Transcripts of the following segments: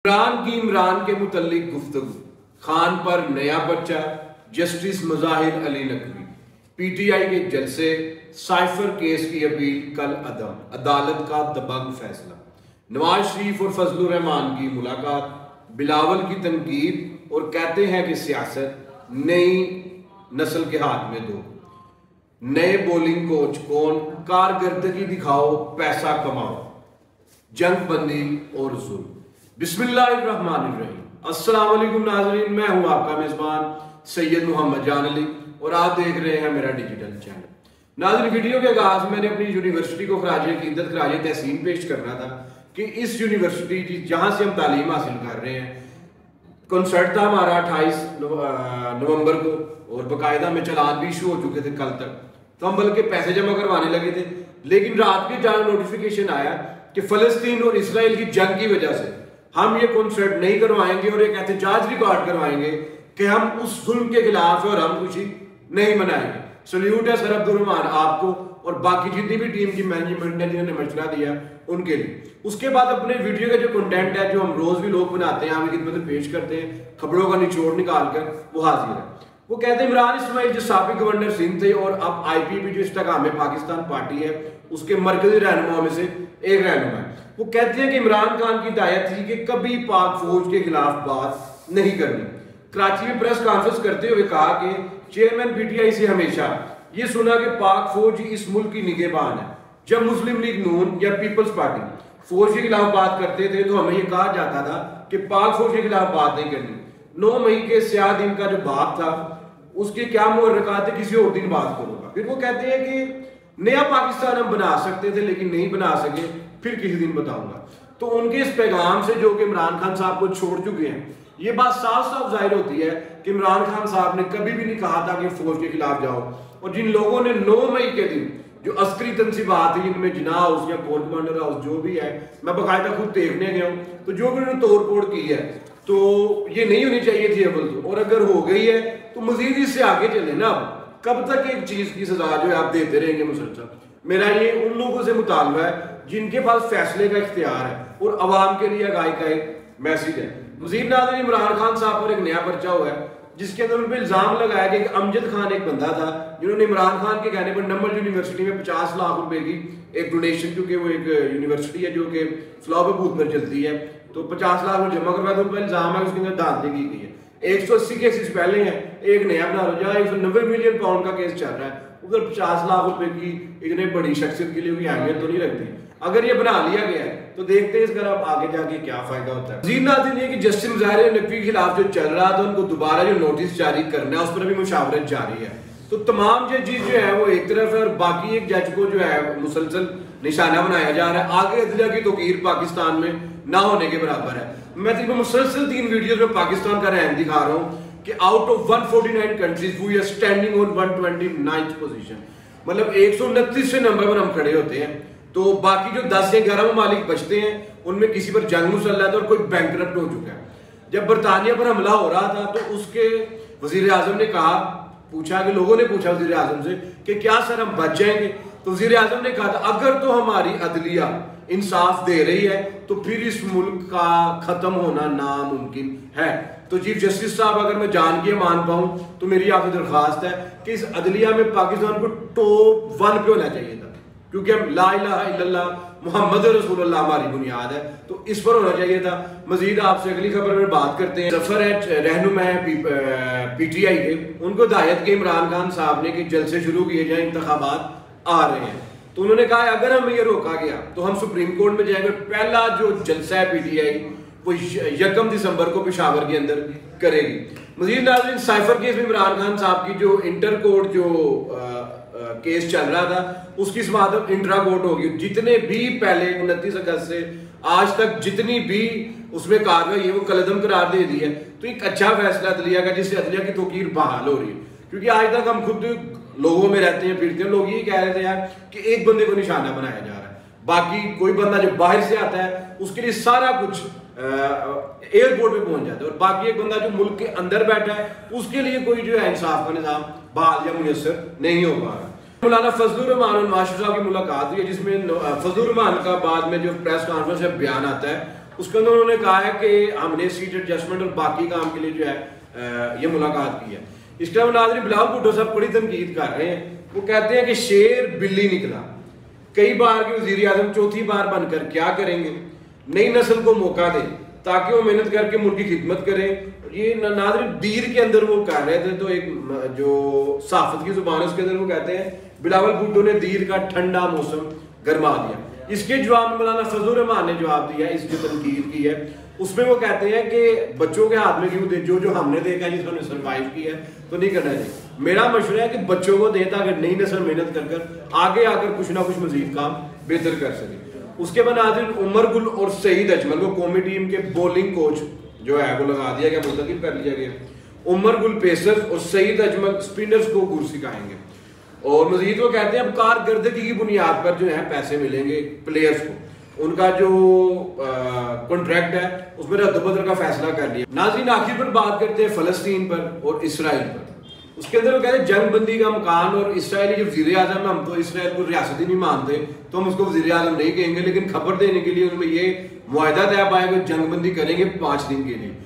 इमरान के मुतल्लिक गुफ्तगू, खान पर नया बच्चा, जस्टिस मुजाहिर अली नकवी, पीटीआई के जलसे, साइफर केस की अपील कल अदम, अदालत का दबंग फैसला, नवाज शरीफ और फजलुर रहमान की मुलाकात, बिलावल की तनकीद और कहते हैं कि सियासत नई नस्ल के हाथ में दो, नए बोलिंग कोच कौन, कारकर्दगी दिखाओ, पैसा कमाओ, जंग बंदी और जुल्म। बिस्मिल्लाहिर्रहमानिर्रहीम। अस्सलाम वालेकुम नाज़रीन, मैं हूं आपका मेज़बान सैयद मोहम्मद जान अली और आप देख रहे हैं मेरा डिजिटल चैनल। नाज़रीन, वीडियो के आगाज मैंने अपनी यूनिवर्सिटी को खराजे अक़ीदत खराजे तहसीन पेश करना था कि इस यूनिवर्सिटी जहां से हम तालीम हासिल कर रहे हैं, कंसर्ट था हमारा 28 नवंबर को और बाकायदा में चलान भी इशू हो चुके थे कल तक, तो हम बल्कि पैसे जमा करवाने लगे थे, लेकिन रात के जहाँ नोटिफिकेशन आया कि फ़लस्तीन और इसराइल की जंग की वजह से हम ये कॉन्सर्ट नहीं करवाएंगे और एक एहतजाज रिकॉर्ड करवाएंगे कि हम उस जुल्म के खिलाफ है और हम खुशी नहीं मनाएंगे। सल्यूट है सर अब्दुल रहमान आपको और बाकी जितनी भी टीम की मैनेजमेंट है जिन्होंने मशवरा दिया उनके लिए। उसके बाद अपने वीडियो का जो कंटेंट है, जो हम रोज भी लोग बनाते हैं, हमें खिदमत पेश करते हैं, खबरों का निचोड़ निकाल कर वो हाजिर है। वो कहते हैं इमरान इस्माइल जो साबिक गवर्नर सिंध थे और अब IPP जो इस्तेकाम पाकिस्तान पार्टी है उसके मरकजी रहनुमाओं में से एक रहनुमा है, वो कहते हैं कि इमरान खान की हिदायत थी कि कभी पाक फौज के खिलाफ बात नहीं करनी। कराची में प्रेस कॉन्फ्रेंस करते हुए कहा कि चेयरमैन PTI से हमेशा ये सुना कि पाक फौज ही इस मुल्क की निगहबान है। जब मुस्लिम लीग नून या पीपल्स पार्टी फौज के खिलाफ बात करते थे तो हमें यह कहा जाता था कि पाक फौज के खिलाफ बात नहीं करनी। 9 मई के स्याह दिन का जो बाप था उसके क्या मुहर्रकात थे, किसी और दिन बात करूंगा। फिर वो कहते हैं कि नया पाकिस्तान हम बना सकते थे लेकिन नहीं बना सके, फिर किसी दिन बताऊंगा। तो उनके इस पैगाम से जो कि इमरान खान साहब को छोड़ चुके हैं, ये बात साफ साफ जाहिर होती है कि इमरान खान साहब ने कभी भी नहीं कहा था कि फौज के खिलाफ जाओ। और जिन लोगों ने 9 मई के दिन जो अस्करी तनसीबात है, जिनमें जिना हाउस या कोर्ट कमांडर हाउस जो भी है, मैं बाकायदा खुद देखने गया हूँ, तो जो भी उन्होंने तोड़ फोड़ की है तो ये नहीं होनी चाहिए थी अव्वल तो, और अगर हो गई है तो मजीद इससे आगे चले ना। अब कब तक एक चीज की सजा जो है आप देते रहेंगे मुसलसल। मेरा ये उन लोगों से मुतालबा है जिनके पास फैसले का इख्तियार है और अवाम के लिए आगाही का एक मैसेज है। मजीद नाज़रीन, इमरान खान साहब पर एक नया पर्चा हुआ है जिसके अंदर उन पर इल्जाम लगाया गया कि अमजद खान एक बंदा था जिन्होंने इमरान खान के कहने पर नंबल यूनिवर्सिटी में 50 लाख रुपए की एक डोनेशन, क्योंकि वो एक यूनिवर्सिटी है जो कि फ्लावर बूथ पर चलती है, तो 50 लाख में जमा करवाया। तो उन पर इल्जाम है उसके अंदर धांधली की गई है। 180 केसेस पहले हैं, एक नया बना लो, जहाँ 190 मिलियन पाउंड का केस चल रहा है, उधर 50 लाख रुपए की इतने बड़ी शख्सियत के लिए कोई अहमियत तो नहीं रखती। अगर ये बना लिया गया है तो देखते हैं इसका अब आगे जाके क्या फायदा होता है। मज़ीद नाज़रीन, ये कि जस्टिस मुजाहिर नकवी के खिलाफ जो चल रहा था उनको दोबारा जो नोटिस जारी करना है उस पर अभी मुशावरत जारी है। तो तमाम जजेस जो है वो एक तरफ है और बाकी एक जज को जो है मुसलसल निशाना बनाया जा रहा है। आगे अदलिया की तौकीर पाकिस्तान में ना होने के बराबर है। मैं तकरीबन मुसलसल 3 वीडियो में पाकिस्तान का रैंक दिखा रहा हूँ कि out of 149 countries we are standing on 129th position, मतलब 129वें नंबर पर हम खड़े होते हैं। तो बाकी जो 10 या 11 ममालिक बचते हैं उनमें किसी पर जंग मुसल्लत और कोई बैंकरप्ट हो चुका है। जब बरतानिया पर हमला हो रहा था तो उसके वजीर आजम ने कहा, पूछा कि लोगों ने पूछा वजीर आजम से कि क्या सर हम बच जाएंगे, तो वजीर आजम ने कहा था अगर तो हमारी अदलिया इंसाफ दे रही है तो फिर इस मुल्क का खत्म होना नामुमकिन है। तो चीफ जस्टिस साहब, अगर मैं जान के मान पाऊं तो मेरी आपसे दरख्वास्त है कि इस अदलिया में पाकिस्तान को टॉप 1 पे होना चाहिए था, क्योंकि हम ला इलाहा इल्लल्लाह मुहम्मद रसूलुल्लाह हमारी बुनियाद है, तो इस पर होना चाहिए था। मजीद आपसे अगली खबर में बात करते हैं। सफर है रहनुमा PTI के, उनको हिदायत की इमरान खान साहब ने कि जलसे शुरू किए जाए, इंतखाबात आ रहे हैं, तो उन्होंने कहा अगर हमें ये रोका गया तो हम सुप्रीम कोर्ट में जाएंगे। पहला जो जलसा है PTI वो 1 दिसंबर को पेशावर के अंदर करेगी। मजीद नाज़रीन, साइफर केस में इमरान खान साहब की जो इंटर कोर्ट जो केस चल रहा था उसकी समाअत इंट्रा कोर्ट होगी। जितने भी पहले 29 अगस्त से आज तक जितनी भी उसमें कार्रवाई है वो कलदम करार दे दी है। तो एक अच्छा फैसला अदलिया का जिससे अदलिया की तौकीर बहाल हो रही है, क्योंकि आज तक हम खुद लोगों में रहते हैं, फिरते हैं, लोग ये कह रहे थे यार कि एक बंदे को निशाना बनाया जा रहा है, बाकी कोई बंदा जो बाहर से आता है उसके लिए सारा कुछ एयरपोर्ट पे पहुंच जाता है, और बाकी एक बंदा जो मुल्क के अंदर बैठा है उसके लिए कोई जो है इंसाफ का निजाम बहाल या मुयसर नहीं हो पा रहा। मौलाना फजलुर रहमान और नवाज शरीफ साहब की मुलाकात हुई है जिसमें फजलुर रहमान का बाद में जो प्रेस कॉन्फ्रेंस में बयान आता है उसके अंदर उन्होंने कहा है कि हमने सीट एडजस्टमेंट और बाकी काम के लिए जो है ये मुलाकात की है। इसके अलावा नाज़रीन बिलावल भुट्टो साहब बड़ी तनकीद कर रहे हैं। वो कहते हैं कि शेर बिल्ली निकला, कई बार के वजीर आजम चौथी बार बनकर क्या करेंगे, नई नस्ल को मौका दें ताकि वो मेहनत करके मुल्क की खिदमत करें। ये नाज़रीन दीर के अंदर वो कर रहे थे, तो एक जो सहाफत की जुबान है उसके अंदर वो कहते हैं बिलावल भुट्टो ने दीर का ठंडा मौसम गरमा दिया। इसके जवाब में मौलाना फजलुर रहमान ने जवाब दिया, इस जो तनकीद की है उसमें वो कहते हैं कि बच्चों के हाथ में क्यों दे, जो हमने देखा है जिसने सर्वाइव किया है तो नहीं करना चाहिए। मेरा मशवरा है कि बच्चों को दे ताकि नई नस्ल मेहनत कर आगे आकर कुछ ना कुछ मजीद काम बेहतर कर सके। उसके बाद नाज़रीन उमर गुल और सईद अजमल को कौमी टीम के बॉलिंग कोच जो है वो लगा दिया गया, मुंतखब कर लिया गया। उमर गुल पेसर्स और सईद अजमल स्पिनर्स को गुर सिखाएंगे। और मजीद वो कहते हैं अब कारकर्दगी की बुनियाद पर जो है पैसे मिलेंगे प्लेयर्स को, उनका जो कॉन्ट्रैक्ट है उसमें रद्द-ओ-बदल का फैसला कर लिया। नाज़रीन आखिर पर बात करते हैं फलस्तीन पर और इसराइल पर। उसके अंदर वो कहते हैं जंगबंदी का मकान और इसराइली जो वज़ीर आज़म है, हम तो इसराइल को रियासत ही नहीं मानते तो हम उसको वज़ीर आज़म नहीं कहेंगे, लेकिन खबर देने के लिए उनमें ये मुआहदा तय पाया कि जंगबंदी करेंगे 5 दिन के लिए,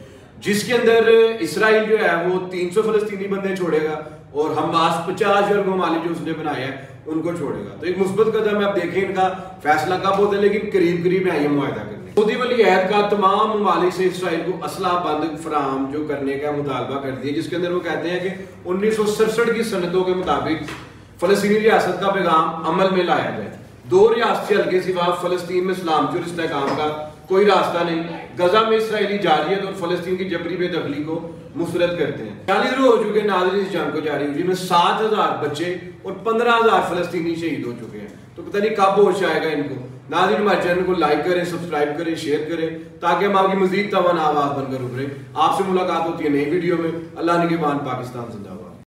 जिसके अंदर इसराइल जो है वो 300 फलस्तीनी बंदे छोड़ेगा और हमास 50 वर्ग ममालिक जो उसने बनाया है उनको छोड़ेगा। तो एक मुस्बत कदम है, आप देखें इनका फैसला कब होता है, लेकिन करीब करीब है ये मुआहदा करने। सऊदी वली अहद का तमाम ममालिक से इसराइल को असला बंद फराम जो करने का मुतालबा कर दिया, जिसके अंदर वो कहते हैं कि 1967 की सनतों के मुताबिक फलस्तीनी रियासत का पैगाम अमल में लाया जाए। 2 रियासती हल्के सिवा फलस्तीन में सलामती और इस्तेहकाम का कोई रास्ता नहीं। गजा में इसराइली जारियत और फलस्तीन की जबरी बेदखली को मुस्तरद करते हैं। 40 रोज हो चुके नाज़रीन इस जंग को जारी हुई, जिसमें 7000 बच्चे और 15000 फलस्तीनी शहीद हो चुके हैं। तो पता नहीं कब होश आएगा इनको। नाज़रीन हमारे चैनल को लाइक करें, सब्सक्राइब करें, शेयर करें ताकि हम आपकी मजीद तवाना आवाज बनकर उभरें। आपसे मुलाकात होती है नई वीडियो में। अल्लाह ने के मान पाकिस्तान जिंदाबाद।